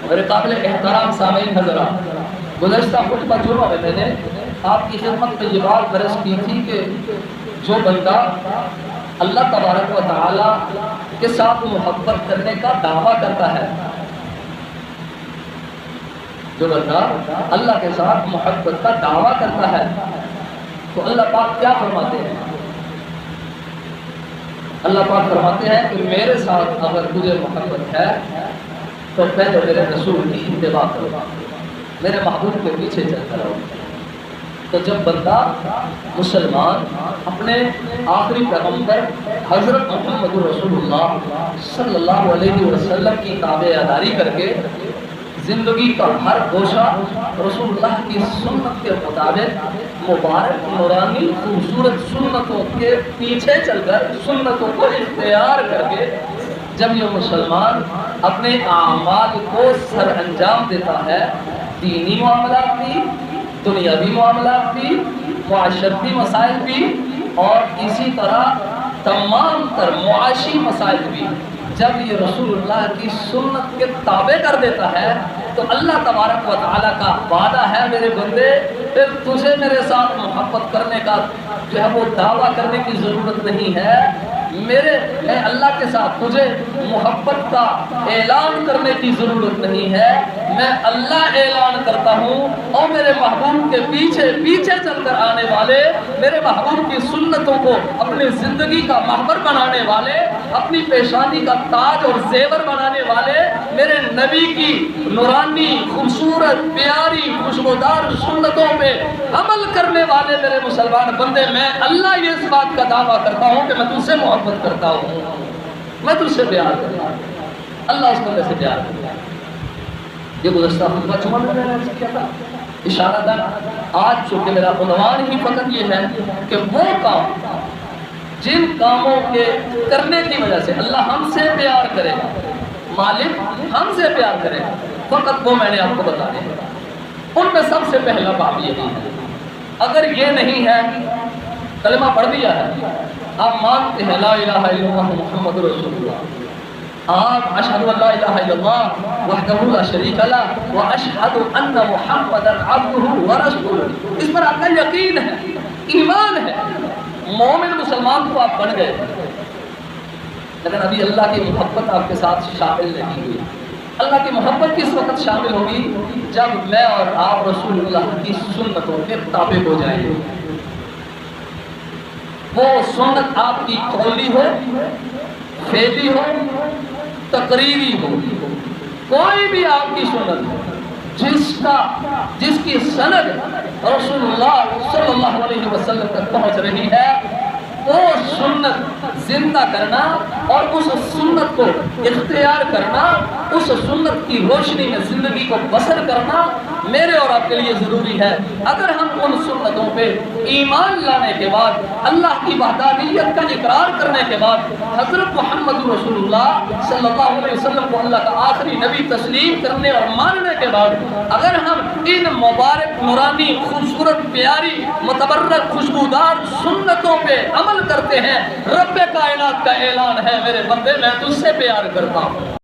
میرے قابل احترام سامعین حضرات، گزشتہ خطبہ جمعہ میں میں نے آپ کی خدمت میں یہ بات درج کی تھی کہ جو بندہ اللہ تبارک و تعالی کے ساتھ محبت کرنے کا دعویٰ کرتا ہے، جو بندہ اللہ کے ساتھ محبت کا دعویٰ کرتا ہے، تو اللہ پاک کیا فرماتے ہیں؟ اللہ پاک فرماتے ہیں کہ میرے ساتھ اگر تجھے محبت ہے تو پہلے میرے رسول کی اتباع کرو، میرے محبوب کے پیچھے چلتا رہو۔ تو جب بندہ مسلمان اپنے آخری پیغمبر حضرت محمد رسول اللہ صلی اللہ علیہ وسلم کی تابعداری کر کے زندگی کا ہر گوشہ رسول اللہ کی سنت کے مطابق مبارک نورانی خوبصورت سنتوں کے پیچھے چل کر سنتوں کو اختیار کر کے جب یہ مسلمان اپنے اعمال کو سر انجام دیتا ہے، دینی معاملات بھی، دنیاوی معاملات بھی، معاشرتی مسائل بھی، اور اسی طرح تمام تر معاشی مسائل بھی جب یہ رسول اللہ کی سنت کے تابع کر دیتا ہے تو اللہ تبارک و تعالیٰ کا وعدہ ہے میرے بندے، پھر تجھے میرے ساتھ محبت کرنے کا جو ہے وہ دعویٰ کرنے کی ضرورت نہیں ہے، میرے اللہ کے ساتھ تجھے محبت کا اعلان کرنے کی ضرورت نہیں ہے، میں اللہ اعلان کرتا ہوں اور میرے محبوب کے پیچھے پیچھے چل کر آنے والے، میرے محبوب کی سنتوں کو اپنی زندگی کا محور بنانے والے، اپنی پیشانی کا تاج اور زیور بنانے والے، میرے نبی کی نورانی خوبصورت پیاری خوشبودار سنتوں پہ عمل کرنے والے میرے مسلمان بندے، میں اللہ یہ اس بات کا دعویٰ کرتا ہوں کہ میں تجھ سے محبت کرتا ہوں، میں تجھ سے پیار کرتا ہوں، اللہ اس بندے سے پیار کرتا ہے۔ یہ گزشتہ خطبہ جمعہ میں نے عرض کیا تھا اشارہ دار، آج چونکہ میرا عنوان ہی فقط یہ ہے کہ وہ کام جن کاموں کے کرنے کی وجہ سے اللہ ہم سے پیار کرے گا، مالک ہم سے پیار کرے گا، فقط وہ میں نے آپ کو بتا دیا۔ ان میں سب سے پہلا باب یہی ہے، اگر یہ نہیں ہے کلمہ پڑھ دیا ہے، آپ مانتے ہیں لا الہ الا اللہ محمد رسول اللہ، آپ اشہد ان لا الہ الا اللہ وحدہ لا شریک لہ واشہد ان محمدا عبدہ ورسولہ، اس پر آپ کا یقین ہے، ایمان ہے، مومن مسلمان تو آپ بن گئے، لیکن ابھی اللہ کی محبت آپ کے ساتھ شامل نہیں ہوئی۔ اللہ کی محبت کس وقت شامل ہوگی؟ جب میں اور آپ رسول اللہ کی سنتوں کے تابع ہو جائیں گے، وہ سنت آپ کی قولی ہو، فعلی ہو، تقریری ہو، کوئی بھی آپ کی سنت ہو جس کی سند رسول اللہ صلی اللہ علیہ وسلم تک پہنچ رہی ہے، وہ سنت زندہ کرنا اور اس سنت کو اختیار کرنا، اس سنت کی روشنی میں زندگی کو بسر کرنا میرے اور آپ کے لیے ضروری ہے۔ اگر ہم ان سنتوں پہ ایمان لانے کے بعد، اللہ کی وحدانیت کا اقرار کرنے کے بعد، حضرت محمد رسول اللہ صلی اللہ علیہ وسلم کو اللہ کا آخری نبی تسلیم کرنے اور ماننے کے بعد اگر ہم ان مبارک نورانی خوبصورت پیاری متبرک خوشبودار سنتوں پہ عمل کرتے ہیں، رب کائنات کا اعلان ہے میرے بندے میں تجھ سے پیار کرتا ہوں۔